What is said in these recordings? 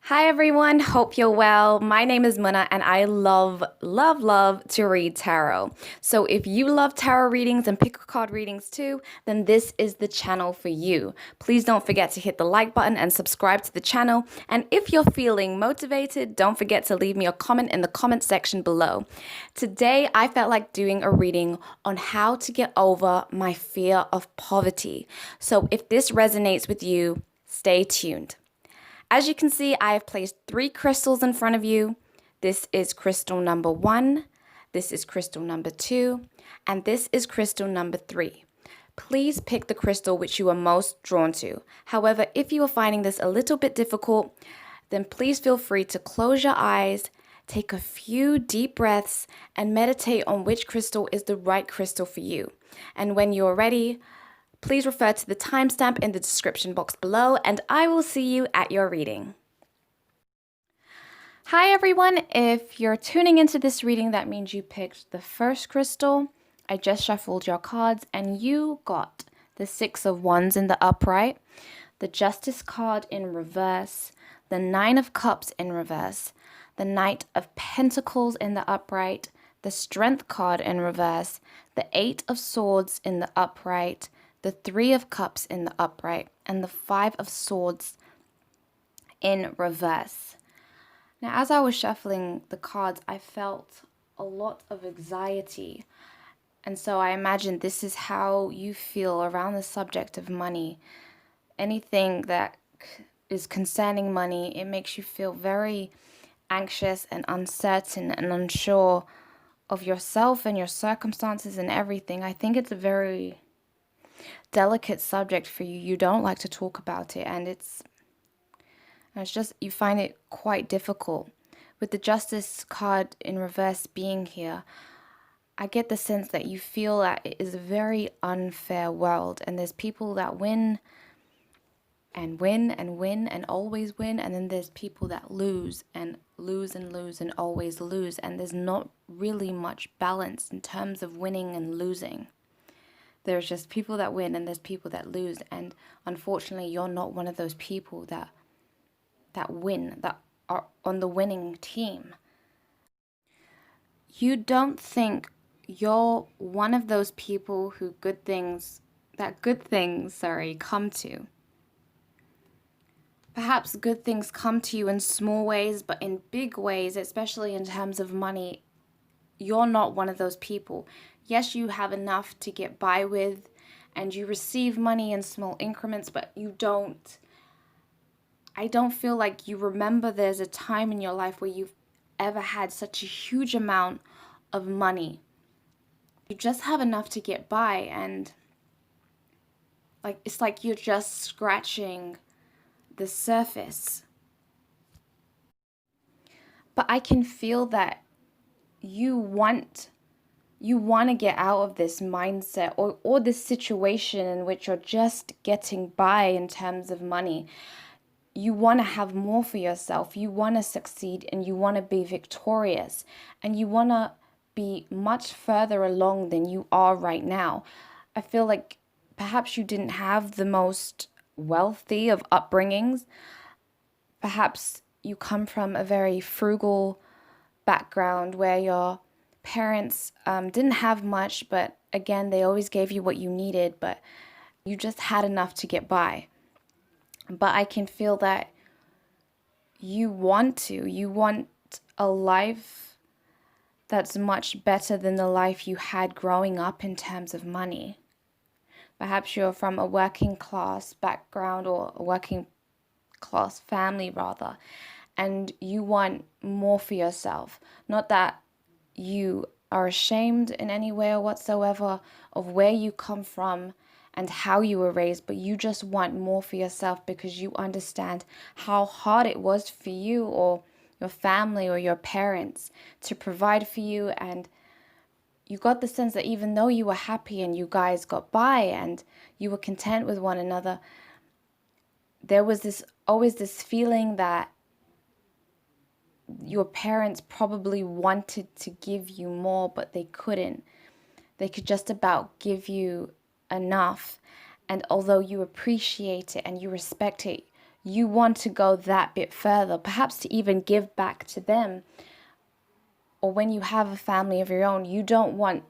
Hi everyone, hope you're well. My name is Muna and I love, love, love to read tarot. So if you love tarot readings and pick a card readings too, then this is the channel for you. Please don't forget to hit the like button and subscribe to the channel. And if you're feeling motivated, don't forget to leave me a comment in the comment section below. Today, I felt like doing a reading on how to get over my fear of poverty. So if this resonates with you, stay tuned. As you can see, I have placed 3 crystals in front of you. This is crystal number 1, this is crystal number 2, and this is crystal number 3. Please pick the crystal which you are most drawn to. However, if you are finding this a little bit difficult, then please feel free to close your eyes, take a few deep breaths, and meditate on which crystal is the right crystal for you. And when you're ready, please refer to the timestamp in the description box below, and I will see you at your reading. Hi everyone, if you're tuning into this reading, that means you picked the first crystal. I just shuffled your cards and you got the 6 of Wands in the upright, the Justice card in reverse, the 9 of Cups in reverse, the Knight of Pentacles in the upright, the Strength card in reverse, the 8 of Swords in the upright, the 3 of Cups in the upright, and the 5 of Swords in reverse. Now, as I was shuffling the cards, I felt a lot of anxiety. And so I imagine this is how you feel around the subject of money. Anything that is concerning money, it makes you feel very anxious and uncertain and unsure of yourself and your circumstances and everything. I think it's a very delicate subject for you. You don't like to talk about it, and it's just, you find it quite difficult. With the Justice card in reverse being here, I get the sense that you feel that it is a very unfair world, and there's people that win and win and win and always win, and then there's people that lose and lose and lose and always lose, and there's not really much balance in terms of winning and losing. There's just people that win and there's people that lose. And unfortunately, you're not one of those people that win, that are on the winning team. You don't think you're one of those people who good things come to. Perhaps good things come to you in small ways, but in big ways, especially in terms of money, you're not one of those people. Yes, you have enough to get by with, and you receive money in small increments, but I don't feel like you remember there's a time in your life where you've ever had such a huge amount of money. You just have enough to get by, and it's like you're just scratching the surface. But I can feel that you want to get out of this mindset or this situation in which you're just getting by in terms of money. You want to have more for yourself. You want to succeed, and you want to be victorious, and you want to be much further along than you are right now. I feel like perhaps you didn't have the most wealthy of upbringings. Perhaps you come from a very frugal background where your parents didn't have much, but again, they always gave you what you needed, but you just had enough to get by. But I can feel that you want a life that's much better than the life you had growing up in terms of money. Perhaps you're from a working class background, or a working class family rather, and you want more for yourself. Not that you are ashamed in any way or whatsoever of where you come from and how you were raised, but you just want more for yourself because you understand how hard it was for you or your family or your parents to provide for you. And you got the sense that even though you were happy and you guys got by and you were content with one another, there was always this feeling that your parents probably wanted to give you more, but they couldn't. They could just about give you enough. And although you appreciate it and you respect it, you want to go that bit further, perhaps to even give back to them. Or when you have a family of your own, you don't want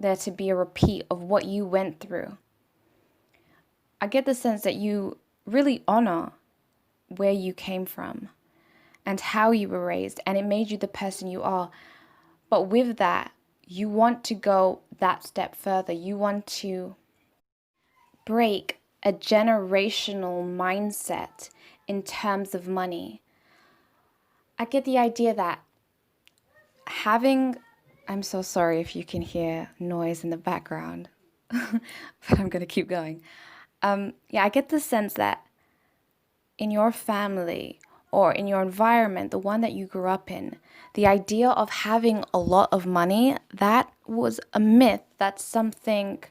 there to be a repeat of what you went through. I get the sense that you really honor where you came from and how you were raised, and it made you the person you are. But with that, you want to go that step further. You want to break a generational mindset in terms of money. I get the idea that I'm so sorry if you can hear noise in the background, but I'm going to keep going. I get the sense that in your family or in your environment, the one that you grew up in, the idea of having a lot of money, that was a myth. That's something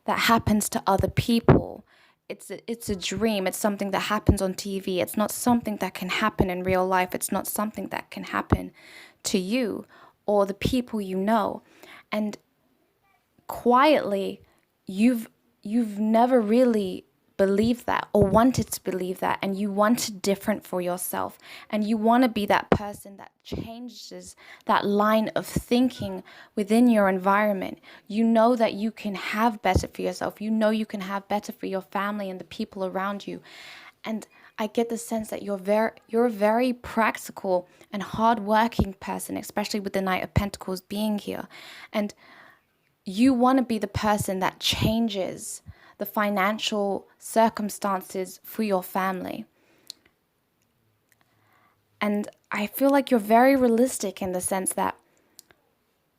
that happens to other people. It's a dream. It's something that happens on TV. It's not something that can happen in real life. It's not something that can happen to you or the people you know. And quietly, you've never really believed that or wanted to believe that, and you wanted different for yourself, and you want to be that person that changes that line of thinking within your environment. You know that you can have better for yourself. You know you can have better for your family and the people around you. And I get the sense that you're a very practical and hardworking person, especially with the Knight of Pentacles being here. And you want to be the person that changes the financial circumstances for your family. And I feel like you're very realistic in the sense that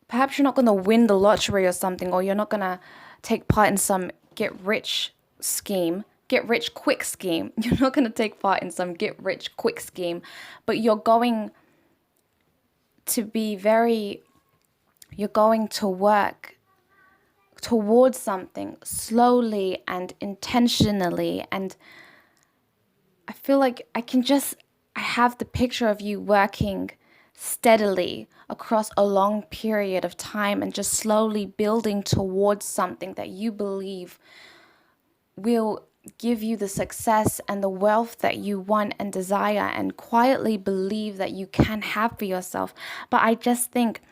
perhaps you're not going to win the lottery or something, or you're not going to take part in some get rich quick scheme. You're not going to take part in some get rich quick scheme, but you're going to work towards something slowly and intentionally. And I feel like I have the picture of you working steadily across a long period of time and just slowly building towards something that you believe will give you the success and the wealth that you want and desire, and quietly believe that you can have for yourself. But I just think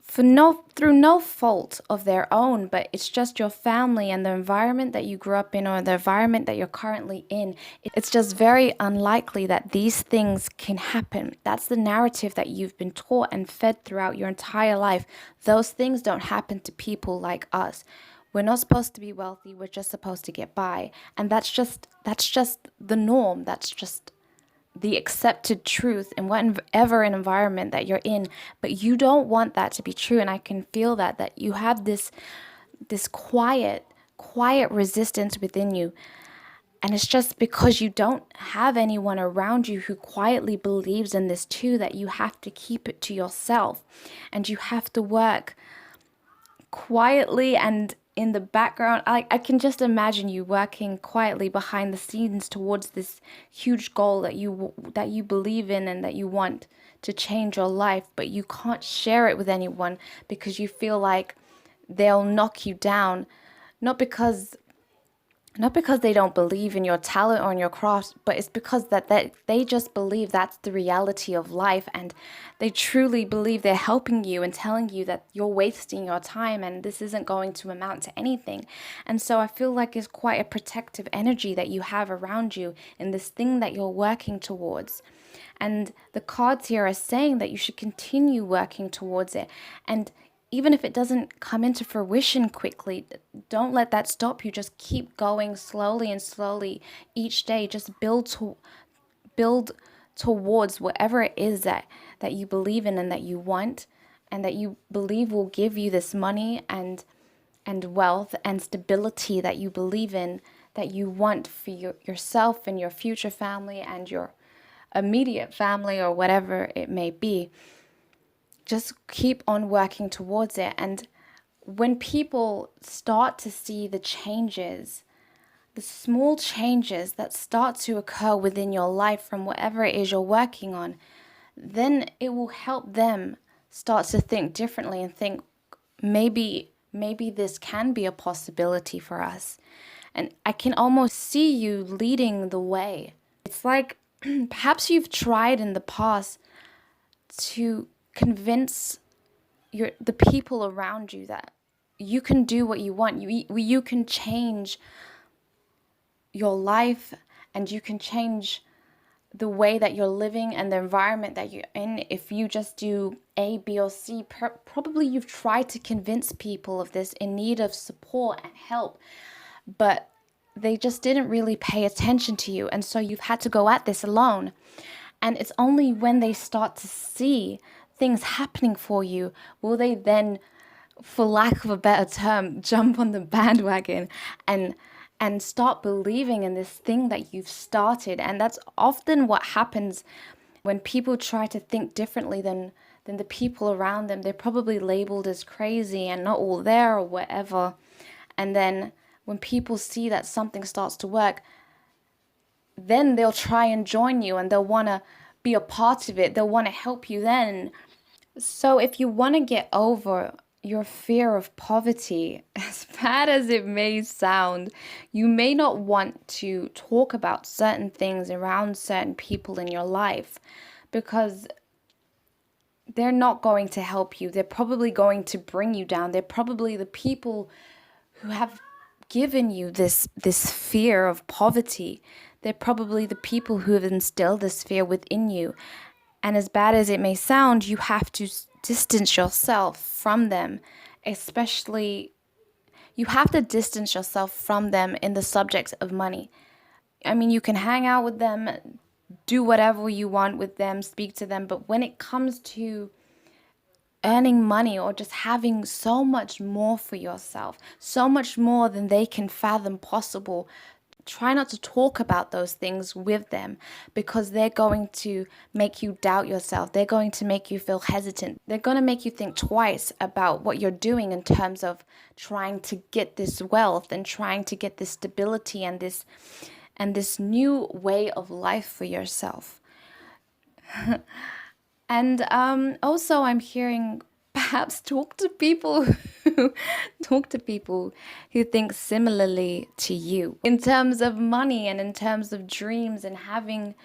through no fault of their own, but it's just your family and the environment that you grew up in, or the environment that you're currently in. It's just very unlikely that these things can happen. That's the narrative that you've been taught and fed throughout your entire life. Those things don't happen to people like us. We're not supposed to be wealthy. We're just supposed to get by. And that's just the norm. That's just the accepted truth in whatever an environment that you're in. But you don't want that to be true. And I can feel that you have this quiet resistance within you. And it's just because you don't have anyone around you who quietly believes in this too, that you have to keep it to yourself. And you have to work quietly and in the background. I can just imagine you working quietly behind the scenes towards this huge goal that you believe in and that you want to change your life, but you can't share it with anyone because you feel like they'll knock you down, not because they don't believe in your talent or in your craft, but it's because that they just believe that's the reality of life, and they truly believe they're helping you and telling you that you're wasting your time and this isn't going to amount to anything. And so I feel like it's quite a protective energy that you have around you in this thing that you're working towards. And the cards here are saying that you should continue working towards it. And even if it doesn't come into fruition quickly, don't let that stop you. Just keep going slowly and slowly each day. Just build towards whatever it is that you believe in and that you want, and that you believe will give you this money and wealth and stability that you believe in, that you want for yourself and your future family and your immediate family, or whatever it may be. Just keep on working towards it. And when people start to see the changes, the small changes that start to occur within your life from whatever it is you're working on, then it will help them start to think differently and think, maybe this can be a possibility for us. And I can almost see you leading the way It's like perhaps you've tried in the past to convince the people around you that you can do what you want. You can change your life, and you can change the way that you're living and the environment that you're in if you just do A, B, or C. Probably you've tried to convince people of this in need of support and help, but they just didn't really pay attention to you. And so you've had to go at this alone. And it's only when they start to see things happening for you will they then, for lack of a better term, jump on the bandwagon and start believing in this thing that you've started. And that's often what happens when people try to think differently than the people around them. They're probably labeled as crazy and not all there or whatever. And then when people see that something starts to work, then they'll try and join you and they'll want to be a part of it. They'll want to help you then. So if you want to get over your fear of poverty, as bad as it may sound, you may not want to talk about certain things around certain people in your life because they're not going to help you. They're probably going to bring you down. They're probably the people who have given you this fear of poverty. They're probably the people who have instilled this fear within you. And as bad as it may sound, you have to distance yourself from them, especially you have to distance yourself from them in the subject of money. I mean, you can hang out with them, do whatever you want with them, speak to them, but when it comes to earning money or just having so much more for yourself, so much more than they can fathom possible, try not to talk about those things with them because they're going to make you doubt yourself. They're going to make you feel hesitant. They're going to make you think twice about what you're doing in terms of trying to get this wealth and trying to get this stability and this new way of life for yourself. And also I'm hearing perhaps talk to people who think similarly to you in terms of money and in terms of dreams and having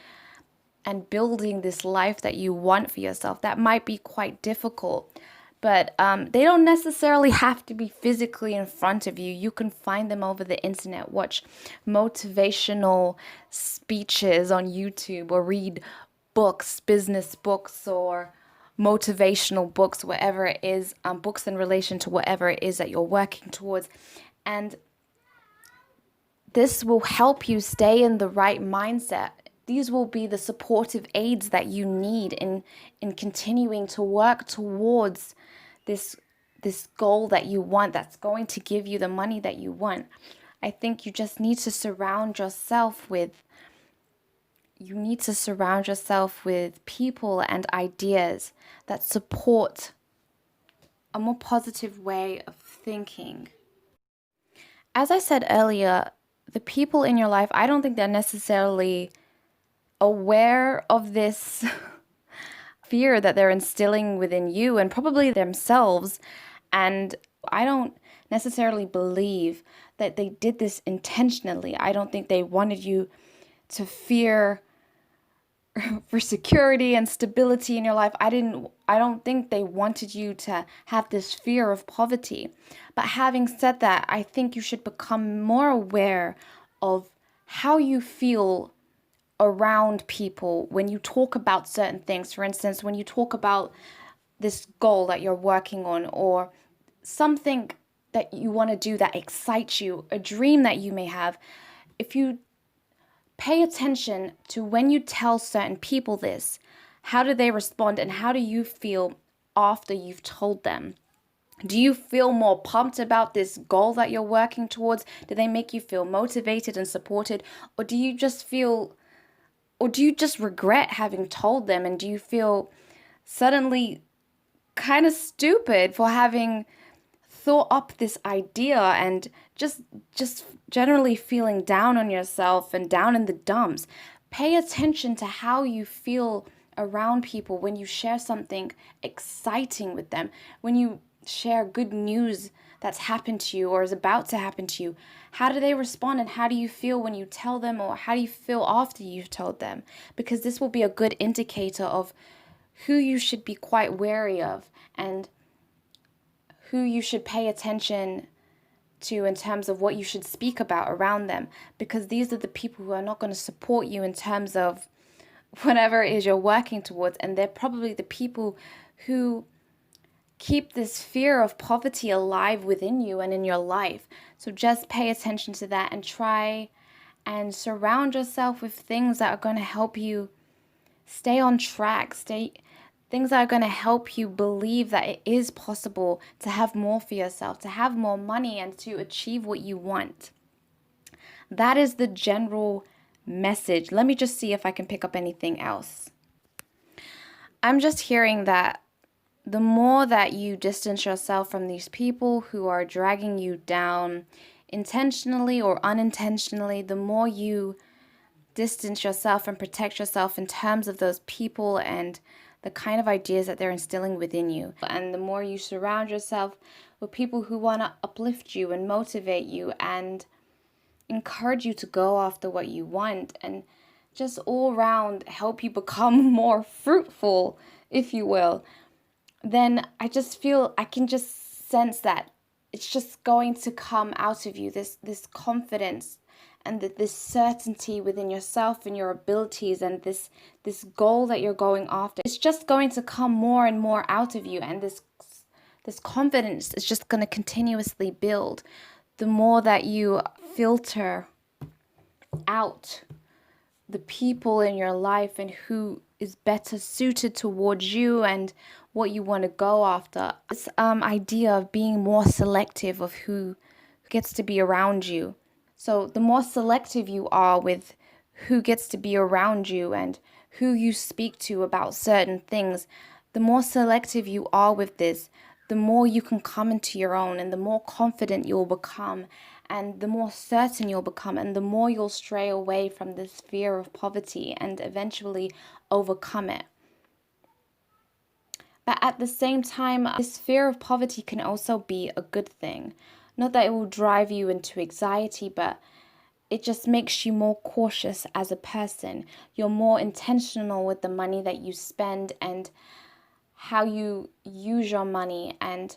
and building this life that you want for yourself. That might be quite difficult, but they don't necessarily have to be physically in front of you. You can find them over the internet, watch motivational speeches on YouTube, or read books, business books, or motivational books, whatever it is, books in relation to whatever it is that you're working towards. And this will help you stay in the right mindset. These will be the supportive aids that you need in continuing to work towards this goal that you want, that's going to give you the money that you want. I think you just need to surround yourself with people and ideas that support a more positive way of thinking. As I said earlier, the people in your life, I don't think they're necessarily aware of this fear that they're instilling within you and probably themselves. And I don't necessarily believe that they did this intentionally. I don't think they wanted you to fear for security and stability in your life. I don't think they wanted you to have this fear of poverty. But having said that, I think you should become more aware of how you feel around people when you talk about certain things. For instance, when you talk about this goal that you're working on, or something that you want to do that excites you, a dream that you may have, if you pay attention to when you tell certain people this, how do they respond and how do you feel after you've told them? Do you feel more pumped about this goal that you're working towards? Do they make you feel motivated and supported? Or do you just regret having told them? And do you feel suddenly kind of stupid for having thought up this idea and just generally feeling down on yourself and down in the dumps? Pay attention to how you feel around people when you share something exciting with them, when you share good news that's happened to you or is about to happen to you, how do they respond, and how do you feel when you tell them, or how do you feel after you've told them? Because this will be a good indicator of who you should be quite wary of and who you should pay attention to in terms of what you should speak about around them, because these are the people who are not going to support you in terms of whatever it is you're working towards, and they're probably the people who keep this fear of poverty alive within you and in your life. So just pay attention to that and try and surround yourself with things that are going to help you stay on track, things that are going to help you believe that it is possible to have more for yourself, to have more money, and to achieve what you want. That is the general message. Let me just see if I can pick up anything else. I'm just hearing that the more that you distance yourself from these people who are dragging you down intentionally or unintentionally, the more you distance yourself and protect yourself in terms of those people and the kind of ideas that they're instilling within you. And the more you surround yourself with people who want to uplift you and motivate you and encourage you to go after what you want and just all around help you become more fruitful, if you will, then I just feel, I can just sense that it's just going to come out of you, this confidence and this certainty within yourself and your abilities, and this goal that you're going after. It's just going to come more and more out of you, and this confidence is just going to continuously build the more that you filter out the people in your life and who is better suited towards you and what you want to go after. This idea of being more selective of who gets to be around you. So the more selective you are with who gets to be around you and who you speak to about certain things, the more selective you are with this, the more you can come into your own, and the more confident you'll become, and the more certain you'll become, and the more you'll stray away from this fear of poverty and eventually overcome it. But at the same time, this fear of poverty can also be a good thing. Not that it will drive you into anxiety, but it just makes you more cautious as a person. You're more intentional with the money that you spend and how you use your money and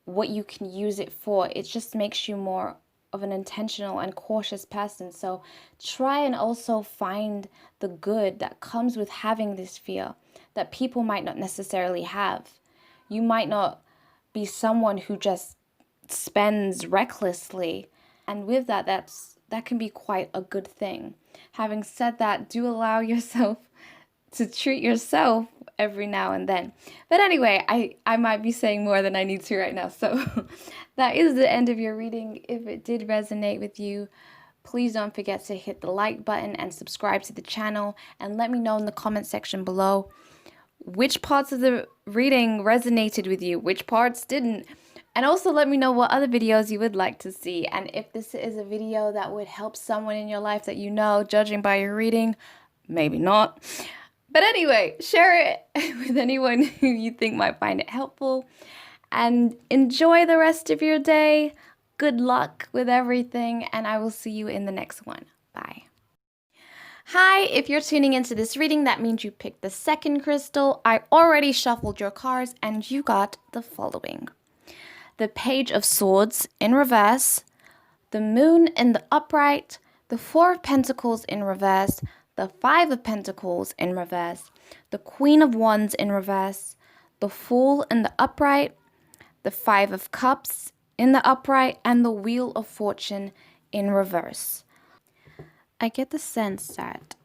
what you can use it for. It just makes you more of an intentional and cautious person. So try and also find the good that comes with having this fear that people might not necessarily have. You might not be someone who just spends recklessly, and with that can be quite a good thing. Having said that, do allow yourself to treat yourself every now and then. But anyway, I might be saying more than I need to right now, so that is the end of your reading. If it did resonate with you, please don't forget to hit the like button and subscribe to the channel, and let me know in the comment section below which parts of the reading resonated with you, which parts didn't. And also let me know what other videos you would like to see. And if this is a video that would help someone in your life that you know, judging by your reading, maybe not. But anyway, share it with anyone who you think might find it helpful. And enjoy the rest of your day. Good luck with everything. And I will see you in the next one. Bye. Hi, if you're tuning into this reading, that means you picked the second crystal. I already shuffled your cards and you got the following: the Page of Swords in reverse, the Moon in the upright, the Four of Pentacles in reverse, the Five of Pentacles in reverse, the Queen of Wands in reverse, the Fool in the upright, the Five of Cups in the upright, and the Wheel of Fortune in reverse. I get the sense that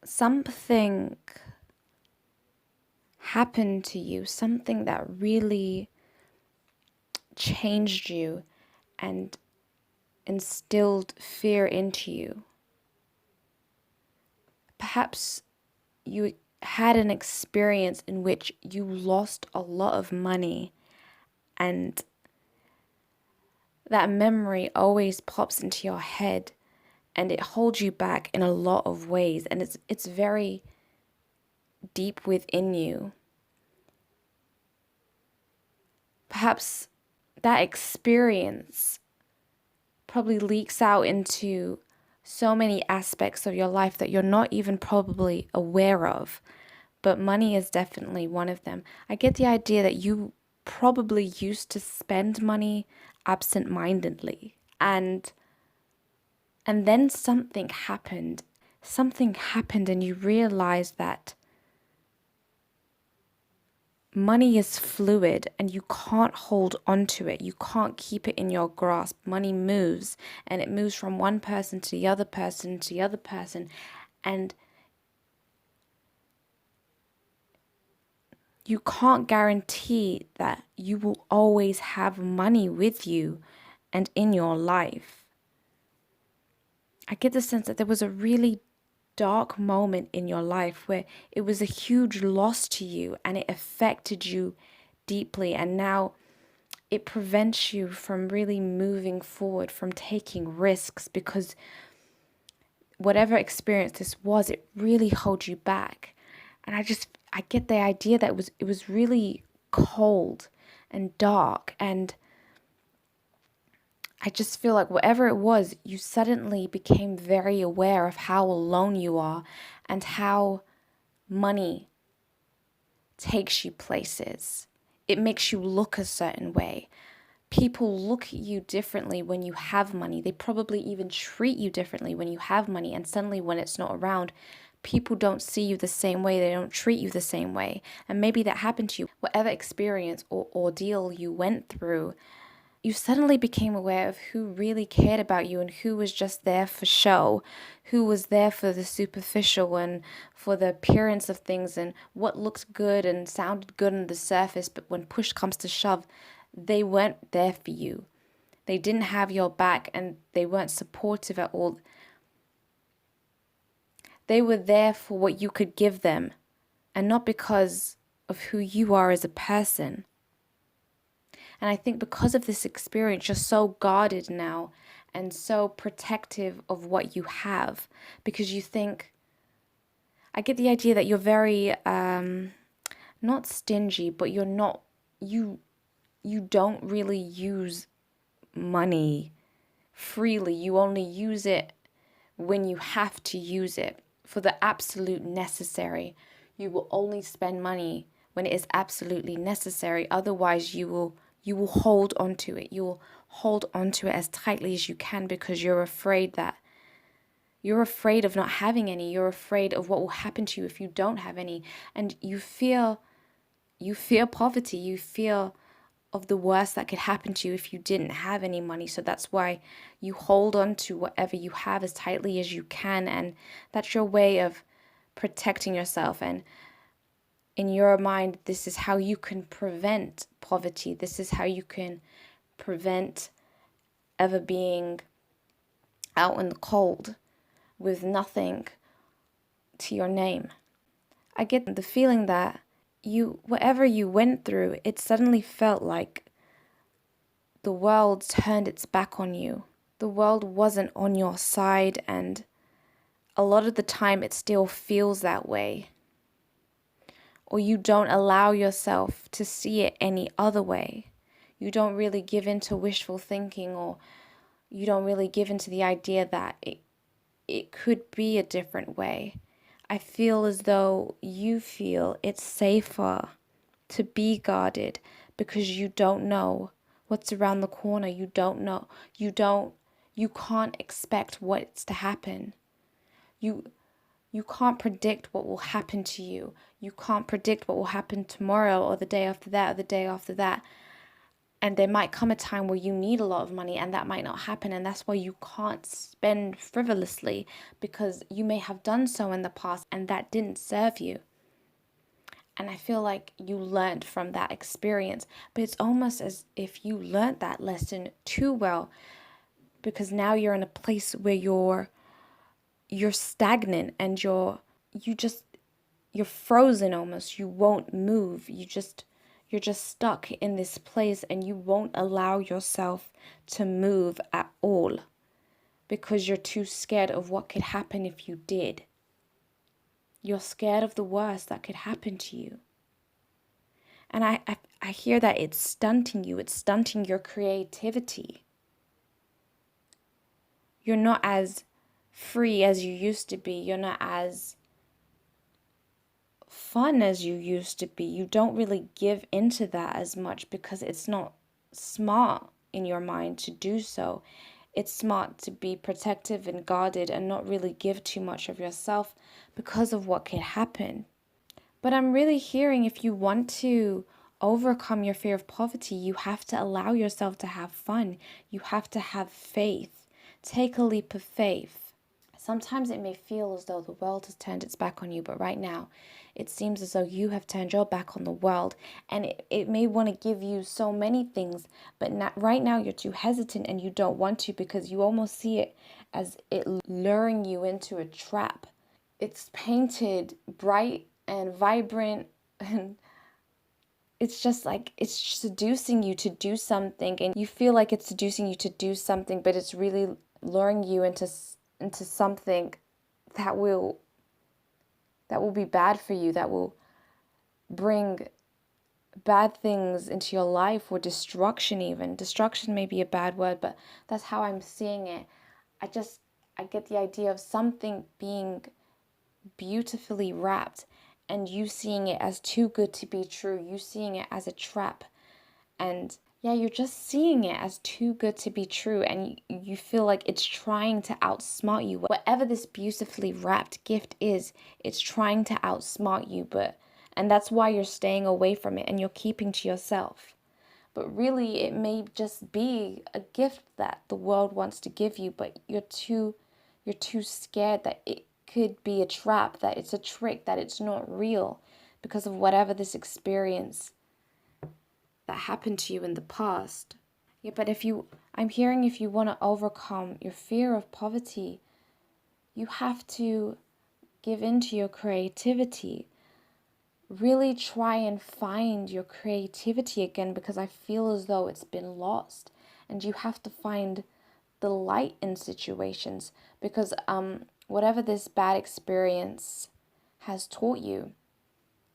something happened to you, something that really changed you and instilled fear into you. Perhaps you had an experience in which you lost a lot of money, and that memory always pops into your head and it holds you back in a lot of ways, and it's very deep within you. perhaps that experience probably leaks out into so many aspects of your life that you're not even probably aware of. But money is definitely one of them. I get the idea that you probably used to spend money absent-mindedly, and then something happened. Something happened and you realized that money is fluid and you can't hold on to it. You can't keep it in your grasp. Money moves, and it moves from one person to the other person to the other person. And you can't guarantee that you will always have money with you and in your life. I get the sense that there was a really dark moment in your life where it was a huge loss to you and it affected you deeply, and now it prevents you from really moving forward, from taking risks, because whatever experience this was, it really holds you back. And I get the idea that it was really cold and dark, and I just feel like whatever it was, you suddenly became very aware of how alone you are and how money takes you places. It makes you look a certain way. People look at you differently when you have money. They probably even treat you differently when you have money. And suddenly when it's not around, people don't see you the same way. They don't treat you the same way. And maybe that happened to you. Whatever experience or ordeal you went through, you suddenly became aware of who really cared about you and who was just there for show, who was there for the superficial and for the appearance of things and what looked good and sounded good on the surface, but when push comes to shove, they weren't there for you. They didn't have your back and they weren't supportive at all. They were there for what you could give them and not because of who you are as a person. And I think because of this experience, you're so guarded now and so protective of what you have, because you think, I get the idea that you're very, not stingy, but you're not, you don't really use money freely. You only use it when you have to use it for the absolute necessary. You will only spend money when it is absolutely necessary. Otherwise, you will hold on to it. You will hold on to it as tightly as you can because you're afraid of not having any. You're afraid of what will happen to you if you don't have any. And you fear poverty. You fear of the worst that could happen to you if you didn't have any money. So that's why you hold on to whatever you have as tightly as you can. And that's your way of protecting yourself. And in your mind, this is how you can prevent poverty. This is how you can prevent ever being out in the cold with nothing to your name. I get the feeling that whatever you went through, it suddenly felt like the world turned its back on you. The world wasn't on your side, and a lot of the time it still feels that way. Or you don't allow yourself to see it any other way. You don't really give in to wishful thinking, or you don't really give in to the idea that it could be a different way. I feel as though you feel it's safer to be guarded because you don't know what's around the corner. You don't know. You can't expect what's to happen. You can't predict what will happen to you. You can't predict what will happen tomorrow or the day after that or the day after that. And there might come a time where you need a lot of money and that might not happen. And that's why you can't spend frivolously, because you may have done so in the past and that didn't serve you. And I feel like you learned from that experience. But it's almost as if you learned that lesson too well, because now you're in a place where you're stagnant and you're frozen almost. You won't move. You're just stuck in this place and you won't allow yourself to move at all because you're too scared of what could happen if you did. You're scared of the worst that could happen to you. And I hear that it's stunting you. It's stunting your creativity. You're not as free as you used to be. You're not as fun as you used to be. You don't really give into that as much because it's not smart in your mind to do so. It's smart to be protective and guarded and not really give too much of yourself because of what could happen. But I'm really hearing if you want to overcome your fear of poverty, you have to allow yourself to have fun. You have to have faith. Take a leap of faith. Sometimes it may feel as though the world has turned its back on you, but right now it seems as though you have turned your back on the world, and it may want to give you so many things, but right now you're too hesitant and you don't want to because you almost see it as it luring you into a trap. It's painted bright and vibrant, and it's just like it's seducing you to do something, and you feel like it's seducing you to do something, but it's really luring you into something that will be bad for you, that will bring bad things into your life, or destruction even. Destruction may be a bad word, but that's how I'm seeing it. I get the idea of something being beautifully wrapped and you seeing it as too good to be true, you seeing it as a trap, and yeah, you're just seeing it as too good to be true, and you feel like it's trying to outsmart you. Whatever this beautifully wrapped gift is, it's trying to outsmart you, and that's why you're staying away from it and you're keeping to yourself. But really, it may just be a gift that the world wants to give you, but you're too scared that it could be a trap, that it's a trick, that it's not real because of whatever this experience that happened to you in the past. Yeah, but I'm hearing if you want to overcome your fear of poverty, you have to give into your creativity. Really try and find your creativity again, because I feel as though it's been lost, and you have to find the light in situations, because whatever this bad experience has taught you,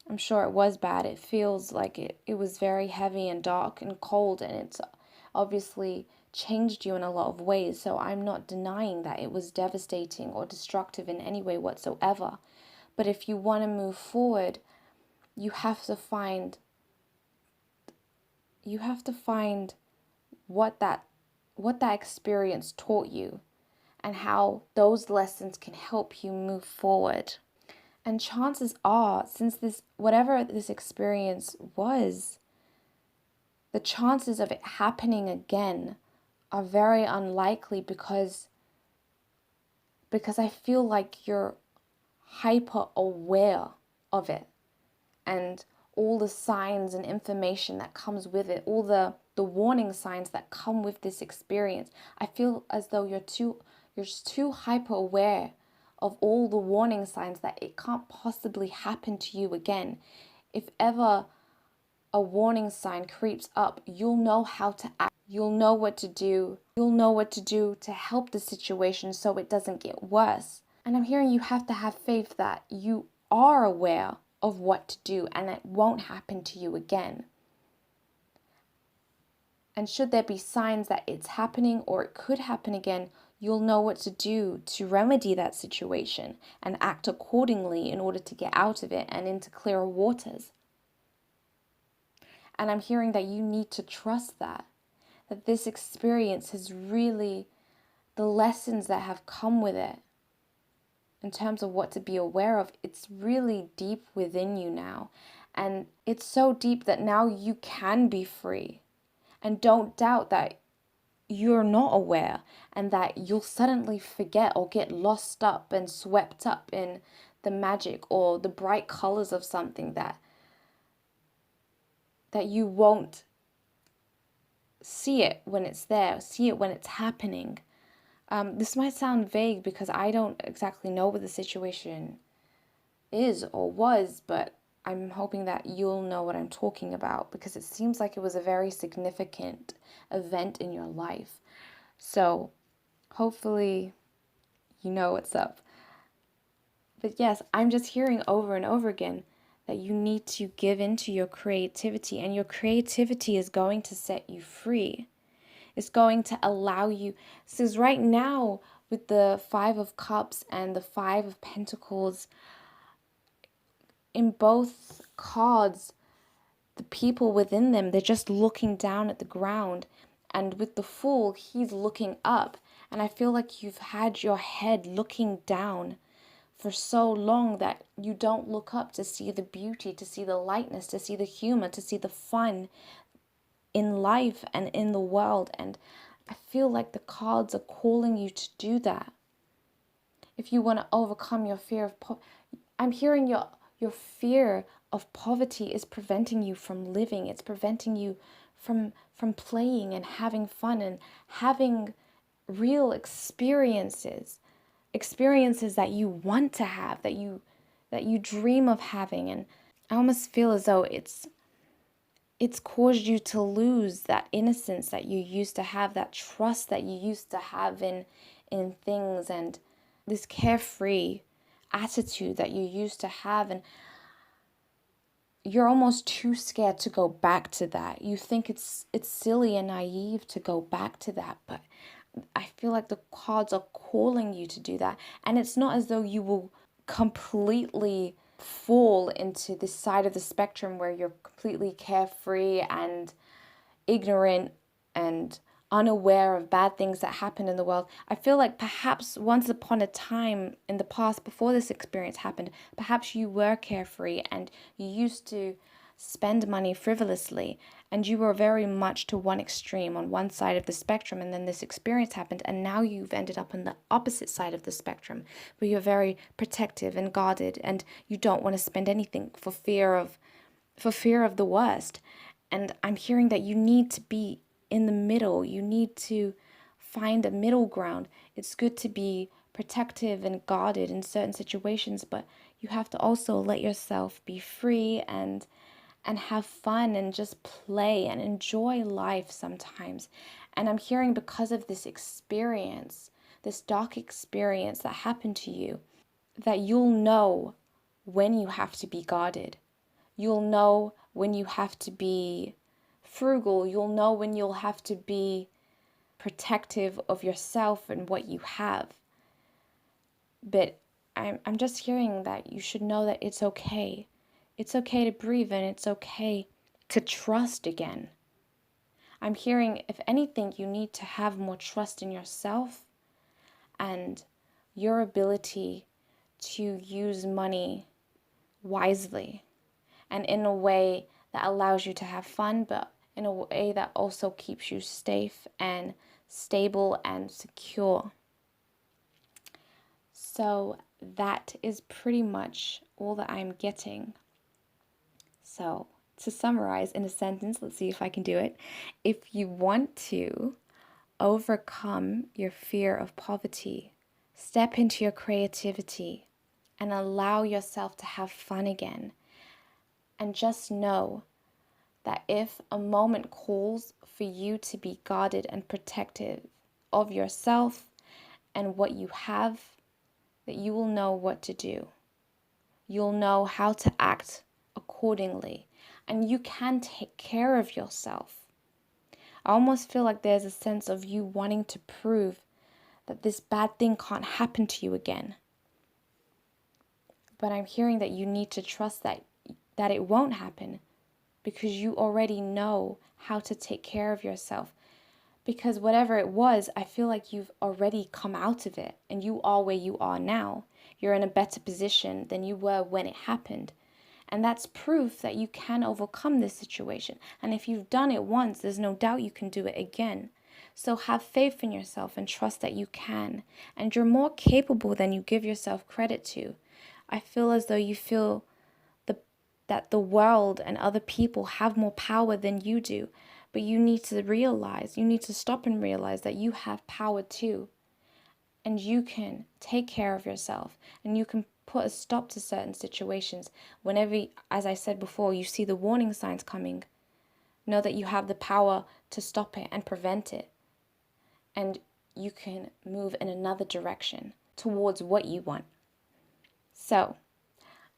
I'm sure it was bad. It feels like it was very heavy and dark and cold, and it's obviously changed you in a lot of ways. So I'm not denying that it was devastating or destructive in any way whatsoever. But if you want to move forward, you have to find what that experience taught you and how those lessons can help you move forward. And chances are, since whatever this experience was, the chances of it happening again are very unlikely, because I feel like you're hyper aware of it, and all the signs and information that comes with it, all the warning signs that come with this experience. I feel as though you're just too hyper aware of all the warning signs that it can't possibly happen to you again. If ever a warning sign creeps up, you'll know how to act. You'll know what to do. You'll know what to do to help the situation so it doesn't get worse. And I'm hearing you have to have faith that you are aware of what to do and it won't happen to you again. And should there be signs that it's happening or it could happen again, you'll know what to do to remedy that situation and act accordingly in order to get out of it and into clearer waters. And I'm hearing that you need to trust that this experience has really, the lessons that have come with it in terms of what to be aware of, it's really deep within you now. And it's so deep that now you can be free. And don't doubt that you're not aware and that you'll suddenly forget or get lost up and swept up in the magic or the bright colors of something that you won't see it when it's there, see it when it's happening. This might sound vague because I don't exactly know what the situation is or was, but I'm hoping that you'll know what I'm talking about, because it seems like it was a very significant event in your life. So hopefully you know what's up. But yes, I'm just hearing over and over again that you need to give into your creativity, and your creativity is going to set you free. It's going to allow you. Because right now, with the Five of Cups and the Five of Pentacles, in both cards, the people within them, they're just looking down at the ground. And with the Fool, he's looking up. And I feel like you've had your head looking down for so long that you don't look up to see the beauty, to see the lightness, to see the humor, to see the fun in life and in the world. And I feel like the cards are calling you to do that. If you want to overcome your fear of I'm hearing your fear of poverty is preventing you from living. It's preventing you from playing and having fun and having real experiences that you want to have, that you dream of having. And I almost feel as though it's caused you to lose that innocence that you used to have, that trust that you used to have in things, and this carefree attitude that you used to have. And you're almost too scared to go back to that. You think it's silly and naive to go back to that, but I feel like the cards are calling you to do that. And it's not as though you will completely fall into this side of the spectrum where you're completely carefree and ignorant and unaware of bad things that happen in the world. I feel like perhaps once upon a time in the past, before this experience happened, perhaps you were carefree and you used to spend money frivolously, and you were very much to one extreme on one side of the spectrum, and then this experience happened, and now you've ended up on the opposite side of the spectrum where you're very protective and guarded, and you don't want to spend anything for fear of the worst. And I'm hearing that you need to be in the middle. You need to find a middle ground. It's good to be protective and guarded in certain situations, but you have to also let yourself be free and have fun and just play and enjoy life sometimes. And I'm hearing, because of this experience, this dark experience that happened to you, that you'll know when you have to be guarded. You'll know when you have to be frugal. You'll know when you'll have to be protective of yourself and what you have. But I'm just hearing that you should know that it's okay. It's okay to breathe, and it's okay to trust again. I'm hearing, if anything, you need to have more trust in yourself and your ability to use money wisely and in a way that allows you to have fun, but in a way that also keeps you safe and stable and secure. So that is pretty much all that I'm getting. So to summarize in a sentence, let's see if I can do it. If you want to overcome your fear of poverty, step into your creativity and allow yourself to have fun again. And just know that if a moment calls for you to be guarded and protective of yourself and what you have, that you will know what to do. You'll know how to act accordingly, and you can take care of yourself. I almost feel like there's a sense of you wanting to prove that this bad thing can't happen to you again. But I'm hearing that you need to trust that it won't happen, because you already know how to take care of yourself. Because whatever it was, I feel like you've already come out of it, and you are where you are now. You're in a better position than you were when it happened. And that's proof that you can overcome this situation. And if you've done it once, there's no doubt you can do it again. So have faith in yourself and trust that you can. And you're more capable than you give yourself credit to. I feel as though you feel that the world and other people have more power than you do. But you need to stop and realize that you have power too. And you can take care of yourself, and you can put a stop to certain situations. Whenever, as I said before, you see the warning signs coming, know that you have the power to stop it and prevent it. And you can move in another direction towards what you want. So,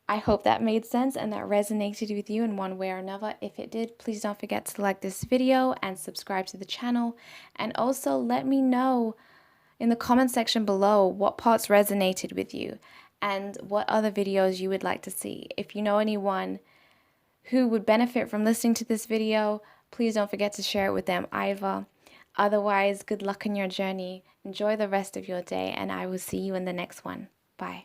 I hope that made sense and that resonated with you in one way or another. If it did, please don't forget to like this video and subscribe to the channel. And also let me know in the comment section below what parts resonated with you and what other videos you would like to see. If you know anyone who would benefit from listening to this video, please don't forget to share it with them either. Otherwise, good luck in your journey. Enjoy the rest of your day, and I will see you in the next one. Bye.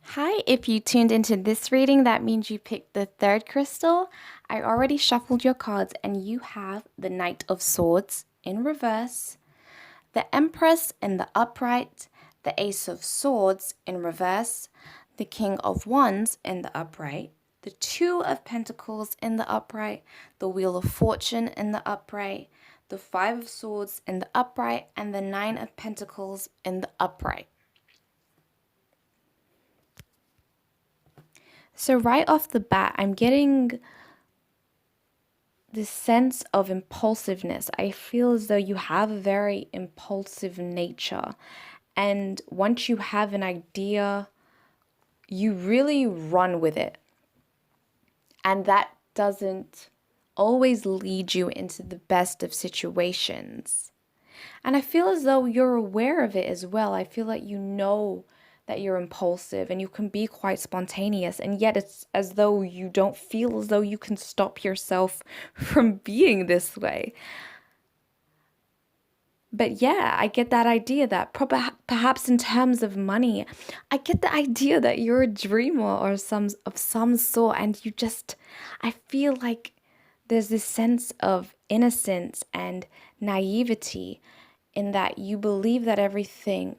Hi, if you tuned into this reading, that means you picked the third crystal. I already shuffled your cards, and you have the Knight of Swords in reverse, the Empress in the upright, the Ace of Swords in reverse, the King of Wands in the upright, the Two of Pentacles in the upright, the Wheel of Fortune in the upright, the Five of Swords in the upright, and the Nine of Pentacles in the upright. So right off the bat, I'm getting this sense of impulsiveness. I feel as though you have a very impulsive nature. And once you have an idea, you really run with it. And that doesn't always lead you into the best of situations. And I feel as though you're aware of it as well. I feel like you know that you're impulsive and you can be quite spontaneous, and yet it's as though you don't feel as though you can stop yourself from being this way. But yeah, I get that idea that perhaps in terms of money, I get the idea that you're a dreamer or some sort, and you just, I feel like there's this sense of innocence and naivety in that you believe that everything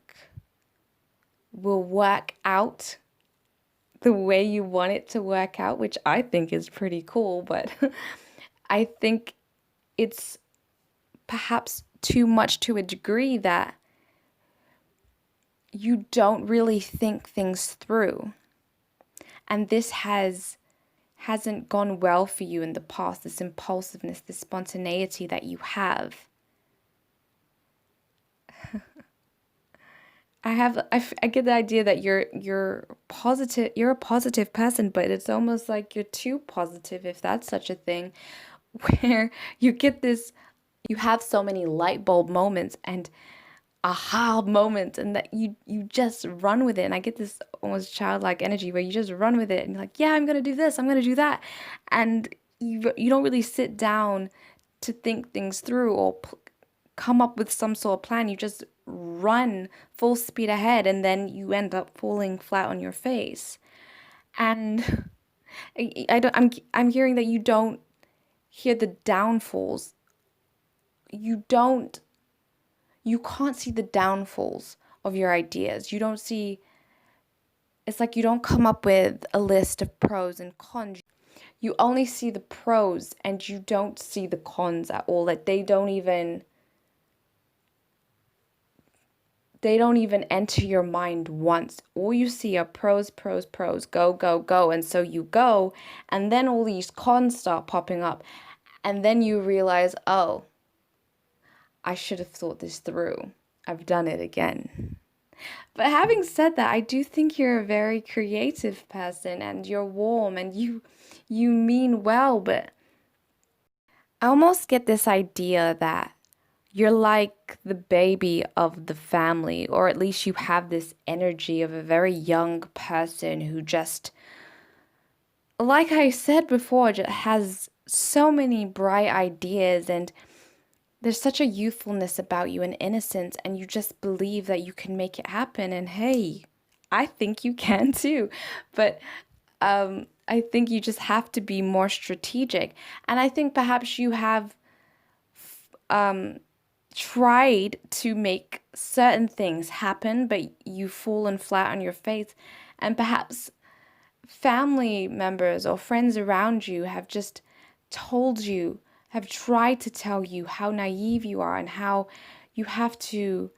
will work out the way you want it to work out, which I think is pretty cool, but I think it's perhaps too much to a degree that you don't really think things through. And this hasn't gone well for you in the past, this impulsiveness, this spontaneity that you have. I get the idea that you're positive, you're a positive person, but it's almost like you're too positive, if that's such a thing, where you get this, you have so many light bulb moments and aha moments, and that you just run with it. And I get this almost childlike energy where you just run with it and you're like, yeah, I'm gonna do this, I'm gonna do that, and you don't really sit down to think things through or come up with some sort of plan. You just run full speed ahead, and then you end up falling flat on your face. And I'm hearing that you don't hear the downfalls. You can't see the downfalls of your ideas. You don't see, it's like you don't come up with a list of pros and cons. You only see the pros and you don't see the cons at all. Like they don't even enter your mind once. All you see are pros, pros, pros, go, go, go. And so you go, and then all these cons start popping up. And then you realize, oh, I should have thought this through. I've done it again. But having said that, I do think you're a very creative person and you're warm and you mean well, but I almost get this idea that you're like the baby of the family, or at least you have this energy of a very young person who just, like I said before, just has so many bright ideas, and there's such a youthfulness about you and innocence, and you just believe that you can make it happen. And hey, I think you can too. But I think you just have to be more strategic. And I think perhaps you have tried to make certain things happen, but you've fallen flat on your face. And perhaps family members or friends around you have just told you, have tried to tell you how naive you are and how you have to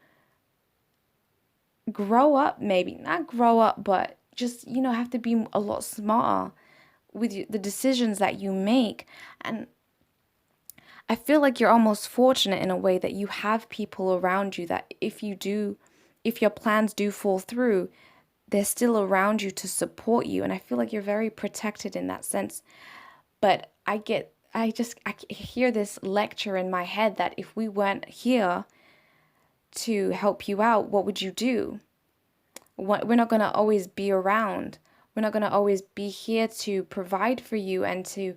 grow up, maybe not grow up, but just, have to be a lot smarter with the decisions that you make. And I feel like you're almost fortunate in a way that you have people around you that if your plans do fall through, they're still around you to support you. And I feel like you're very protected in that sense. But I hear this lecture in my head that if we weren't here to help you out, what would you do? We're not going to always be around. We're not going to always be here to provide for you and to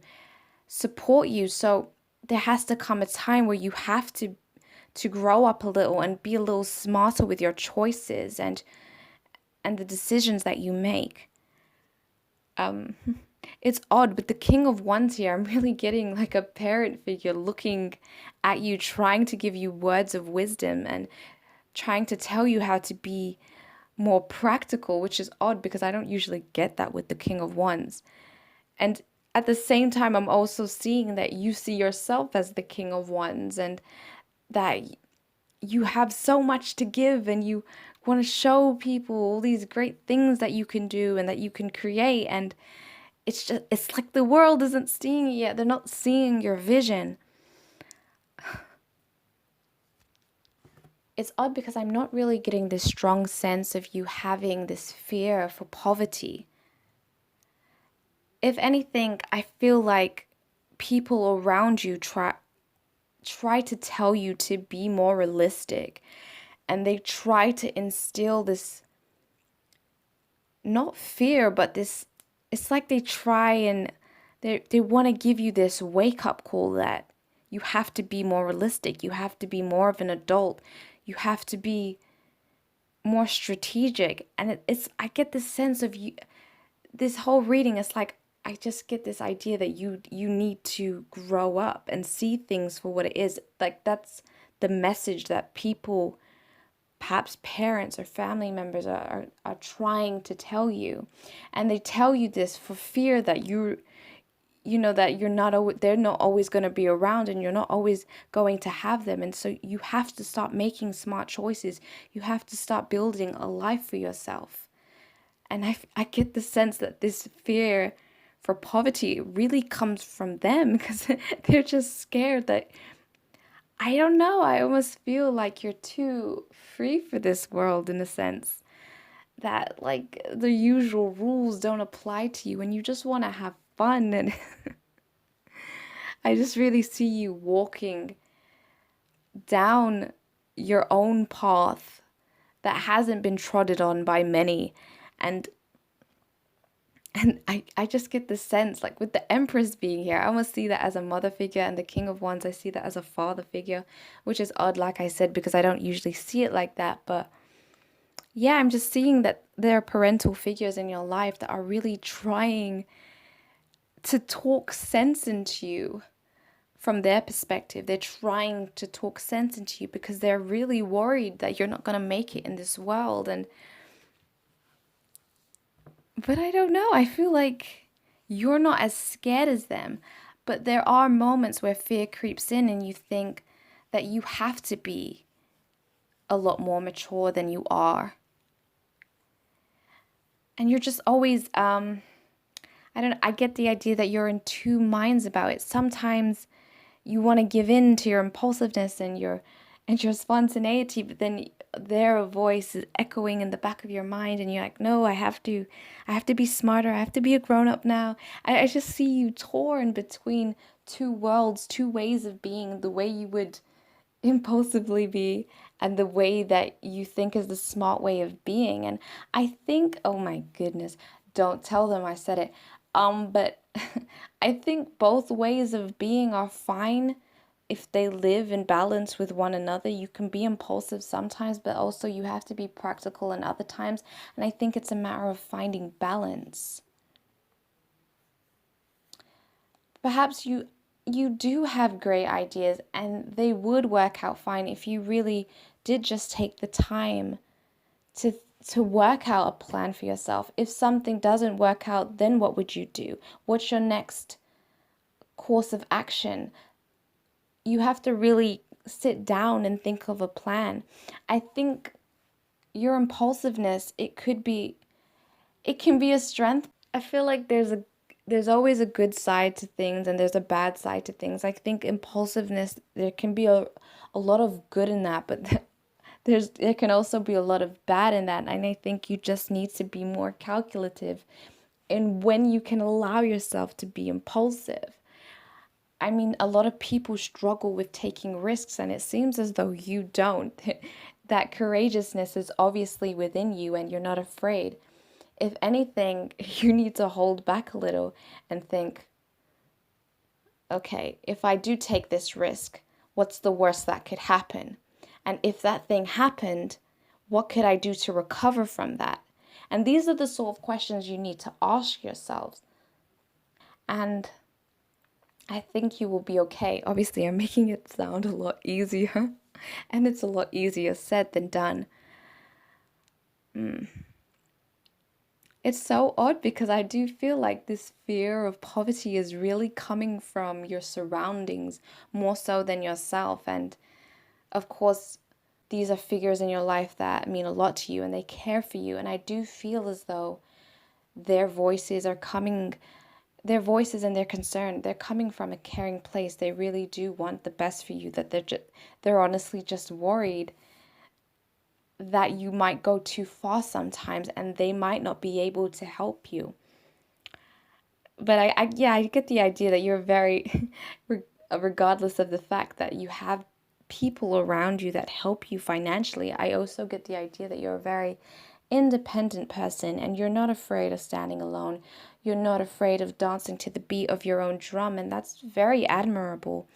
support you. So there has to come a time where you have to grow up a little and be a little smarter with your choices and the decisions that you make. It's odd, but the King of Wands here, I'm really getting like a parent figure looking at you, trying to give you words of wisdom and trying to tell you how to be more practical, which is odd because I don't usually get that with the King of Wands. And at the same time, I'm also seeing that you see yourself as the King of Wands and that you have so much to give and you want to show people all these great things that you can do and that you can create. And it's like the world isn't seeing it yet. They're not seeing your vision. It's odd because I'm not really getting this strong sense of you having this fear for poverty. If anything, I feel like people around you try to tell you to be more realistic, and they try to instill this, not fear, but this, it's like they try and they want to give you this wake up call that you have to be more realistic, you have to be more of an adult, you have to be more strategic. And I get this sense of you, this whole reading is like, I just get this idea that you need to grow up and see things for what it is. Like that's the message that people, perhaps parents or family members, are trying to tell you. And they tell you this for fear that that they're not always going to be around and you're not always going to have them. And so you have to start making smart choices. You have to start building a life for yourself. And I get the sense that this fear for poverty really comes from them because they're just scared that, I don't know, I almost feel like you're too free for this world in a sense. That like the usual rules don't apply to you and you just want to have fun. And I just really see you walking down your own path that hasn't been trodden on by many. And I just get the sense, like with the Empress being here, I almost see that as a mother figure, and the King of Wands, I see that as a father figure, which is odd, like I said, because I don't usually see it like that. But yeah, I'm just seeing that there are parental figures in your life that are really trying to talk sense into you from their perspective. They're trying to talk sense into you because they're really worried that you're not going to make it in this world. But I don't know. I feel like you're not as scared as them. But there are moments where fear creeps in and you think that you have to be a lot more mature than you are. And you're just always, I get the idea that you're in two minds about it. Sometimes you want to give in to your impulsiveness and your spontaneity, but then their voice is echoing in the back of your mind and you're like, no, I have to be smarter, I have to be a grown-up now. I just see you torn between two worlds, two ways of being, the way you would impulsively be and the way that you think is the smart way of being. And I think, oh my goodness, don't tell them I said it, but I think both ways of being are fine if they live in balance with one another. You can be impulsive sometimes, but also you have to be practical in other times. And I think it's a matter of finding balance. Perhaps you do have great ideas and they would work out fine if you really did just take the time to work out a plan for yourself. If something doesn't work out, then what would you do? What's your next course of action? You have to really sit down and think of a plan. I think your impulsiveness, it can be a strength. I feel like there's always a good side to things and there's a bad side to things. I think impulsiveness, there can be a lot of good in that, but there can also be a lot of bad in that. And I think you just need to be more calculative in when you can allow yourself to be impulsive. I mean, a lot of people struggle with taking risks, and it seems as though you don't. That courageousness is obviously within you, and you're not afraid. If anything, you need to hold back a little and think, okay, if I do take this risk, what's the worst that could happen? And if that thing happened, what could I do to recover from that? And these are the sort of questions you need to ask yourselves. And I think you will be okay. Obviously, I'm making it sound a lot easier, and it's a lot easier said than done. It's so odd because I do feel like this fear of poverty is really coming from your surroundings more so than yourself. And of course, these are figures in your life that mean a lot to you and they care for you. And I do feel as though their voices are coming, their voices and their concern, they're coming from a caring place. They really do want the best for you, that they're honestly just worried that you might go too far sometimes and they might not be able to help you. But I get the idea that you're very, regardless of the fact that you have people around you that help you financially, I also get the idea that you're a very independent person and you're not afraid of standing alone. You're not afraid of dancing to the beat of your own drum, and that's very admirable.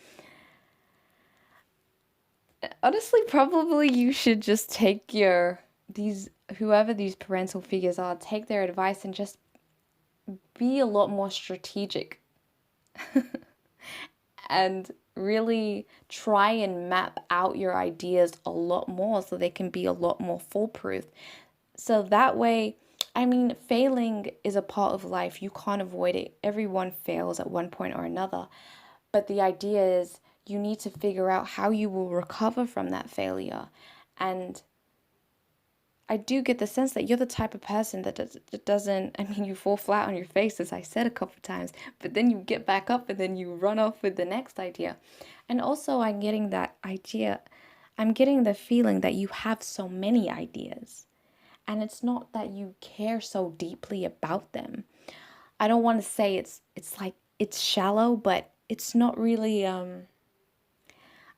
Honestly, probably you should just take whoever these parental figures are, take their advice and just be a lot more strategic and really try and map out your ideas a lot more so they can be a lot more foolproof. So that way, I mean, failing is a part of life. You can't avoid it. Everyone fails at one point or another. But the idea is you need to figure out how you will recover from that failure. And I do get the sense that you're the type of person that doesn't, I mean, you fall flat on your face, as I said a couple of times, but then you get back up and then you run off with the next idea. And also, I'm getting the feeling that you have so many ideas. And it's not that you care so deeply about them. I don't want to say it's like it's shallow, but it's not really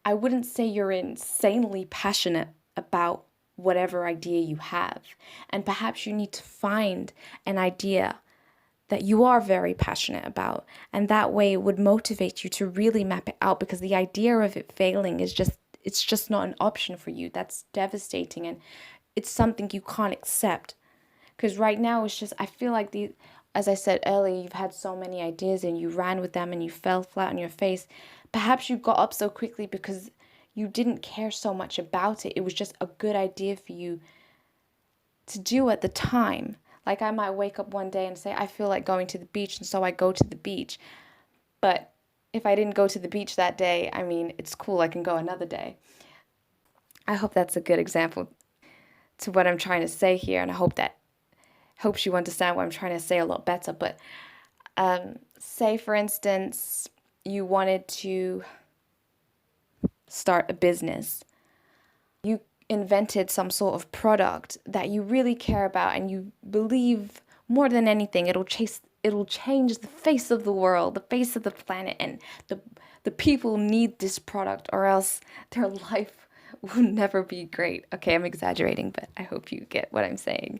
I wouldn't say you're insanely passionate about whatever idea you have. And perhaps you need to find an idea that you are very passionate about. And that way it would motivate you to really map it out, because the idea of it failing it's just not an option for you. That's devastating, and it's something you can't accept. Because right now it's just, I feel like as I said earlier, you've had so many ideas and you ran with them and you fell flat on your face. Perhaps you got up so quickly because you didn't care so much about it. It was just a good idea for you to do at the time. Like, I might wake up one day and say, I feel like going to the beach, and so I go to the beach. But if I didn't go to the beach that day, I mean, it's cool, I can go another day. I hope that's a good example to what I'm trying to say here, and I hopes you understand what I'm trying to say a lot better. But say, for instance, you wanted to start a business. You invented some sort of product that you really care about and you believe more than anything it'll change the face of the world, the face of the planet, and the people need this product or else their life will never be great. Okay, I'm exaggerating, but I hope you get what I'm saying.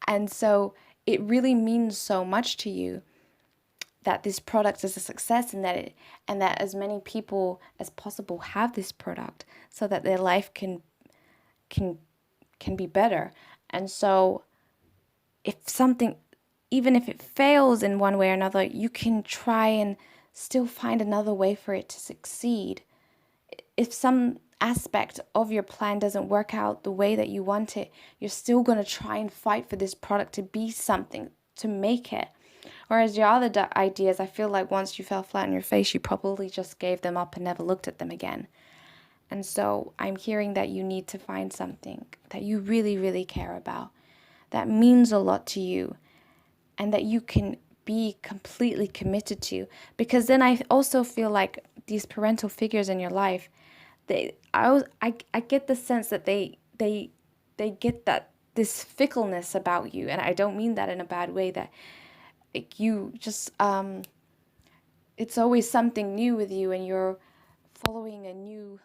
And so it really means so much to you that this product is a success, and that as many people as possible have this product so that their life can be better. And so even if it fails in one way or another, you can try and still find another way for it to succeed. If some aspect of your plan doesn't work out the way that you want it, you're still going to try and fight for this product to be something, to make it. Whereas your other ideas, I feel like once you fell flat on your face, you probably just gave them up and never looked at them again. And so I'm hearing that you need to find something that you really, really care about, that means a lot to you, and that you can be completely committed to. Because then I also feel like these parental figures in your life, I get the sense that they they get that this fickleness about you, and I don't mean that in a bad way, that like you just it's always something new with you, and you're following a new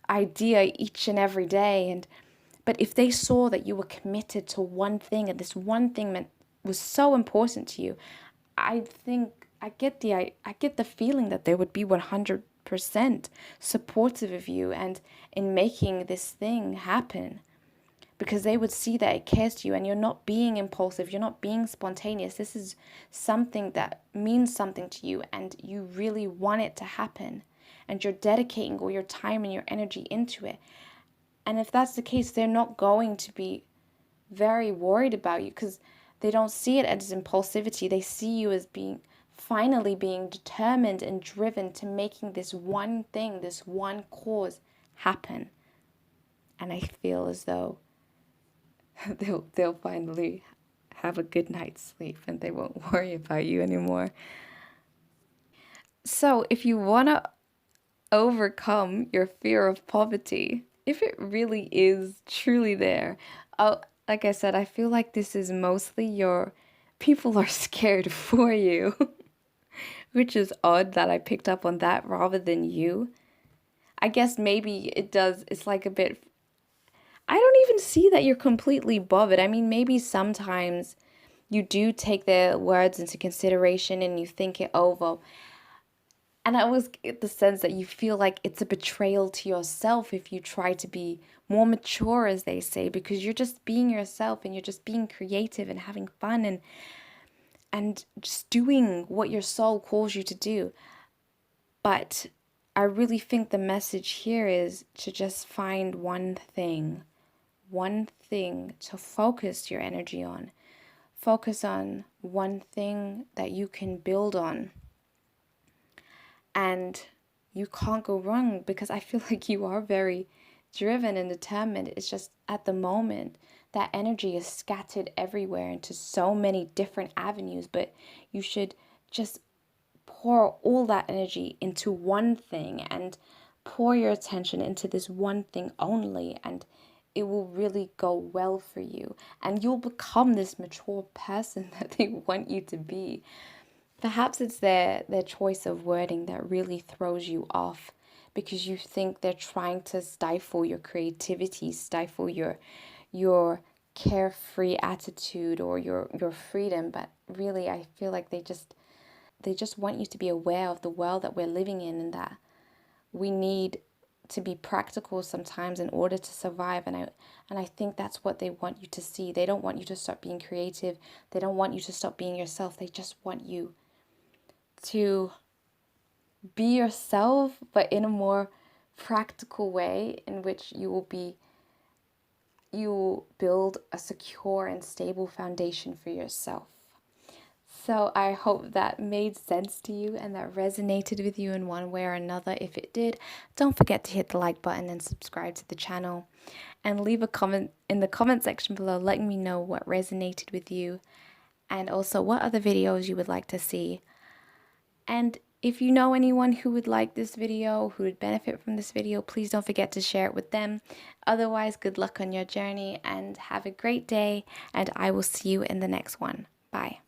idea each and every day. And but if they saw that you were committed to one thing, and this one thing was so important to you, I think I get the feeling that they would be 100% supportive of you and in making this thing happen, because they would see that it cares to you and you're not being impulsive, you're not being spontaneous. This is something that means something to you and you really want it to happen, and you're dedicating all your time and your energy into it. And if that's the case, they're not going to be very worried about you, because they don't see it as impulsivity. They see you as finally being determined and driven to making this one thing, this one cause happen. And I feel as though they'll finally have a good night's sleep and they won't worry about you anymore. So if you want to overcome your fear of poverty, if it really is truly there, like I said, I feel like this is mostly your people are scared for you, which is odd that I picked up on that rather than you. I guess maybe it does, it's like a bit, I don't even see that you're completely bothered. I mean, maybe sometimes you do take their words into consideration and you think it over. And I always get the sense that you feel like it's a betrayal to yourself if you try to be more mature, as they say, because you're just being yourself and you're just being creative and having fun and just doing what your soul calls you to do. But I really think the message here is to just find one thing to focus your energy on. Focus on one thing that you can build on. And you can't go wrong, because I feel like you are very driven and determined. It's just at the moment that energy is scattered everywhere into so many different avenues, but you should just pour all that energy into one thing and pour your attention into this one thing only, and it will really go well for you and you'll become this mature person that they want you to be. Perhaps it's their choice of wording that really throws you off, because you think they're trying to stifle your creativity, stifle your carefree attitude or your freedom. But really, I feel like they just want you to be aware of the world that we're living in, and that we need to be practical sometimes in order to survive. And I think that's what they want you to see. They don't want you to stop being creative. They don't want you to stop being yourself. They just want you to be yourself, but in a more practical way, in which you will build a secure and stable foundation for yourself. So I hope that made sense to you and that resonated with you in one way or another. If it did, don't forget to hit the like button and subscribe to the channel, and leave a comment in the comment section below letting me know what resonated with you and also what other videos you would like to see. And if you know anyone who would like this video, who would benefit from this video, please don't forget to share it with them. Otherwise, good luck on your journey and have a great day, and I will see you in the next one. Bye.